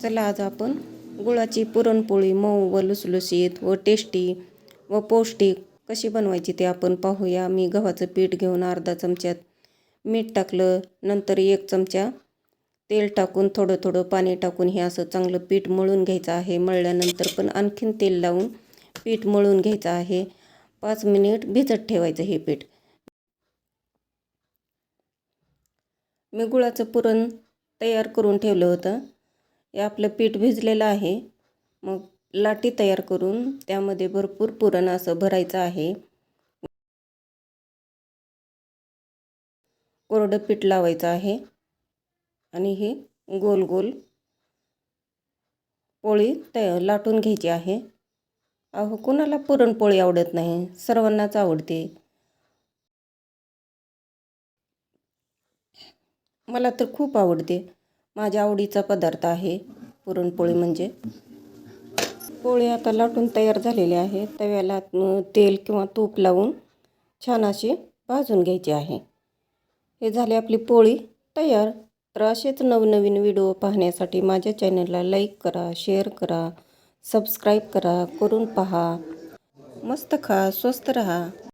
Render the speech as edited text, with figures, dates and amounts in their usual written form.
चला आज आपण गुळाची पुरणपोळी मऊ व लुसलुशीत व टेस्टी व पौष्टिक कशी बनवायची ते आपण पाहूया। मी गव्हाचं पीठ घेऊन अर्धा चमच्यात मीठ टाकलं, नंतर 1 चमचा तेल टाकून थोडं थोडं पाणी टाकून हे असं चांगलं पीठ मळून घ्यायचं आहे। मळल्यानंतर पण आणखीन तेल लावून पीठ मळून घ्यायचं आहे। 5 मिनिट भिजत ठेवायचं हे पीठ। मी गुळाचं पुरण तयार करून ठेवलं होतं। हे आपलं पीठ भिजलेलं आहे। मग लाटी तयार करून त्यामध्ये भरपूर पुरण असं भरायचं आहे। कोरडं पीठ लावायचं आहे आणि हे गोल गोल पोळी लाटून घ्यायची आहे। अहो कुणाला पुरणपोळी आवडत नाही, सर्वांनाच आवडते। मला तर खूप आवडते, माझ्या आवडीचा पदार्थ आहे पुरणपोळी म्हणजे। पोळी आता लाटून तयार झालेली आहे। तव्याला तेल किंवा तूप लावून छान अशी भाजून घ्यायची आहे। हे झाले आपली पोळी तयार। तर असेच नवनवीन व्हिडिओ पाहण्यासाठी माझ्या चॅनलला लाईक करा, शेअर करा, सबस्क्राईब करा, करून पहा। मस्त खा, स्वस्त रहा।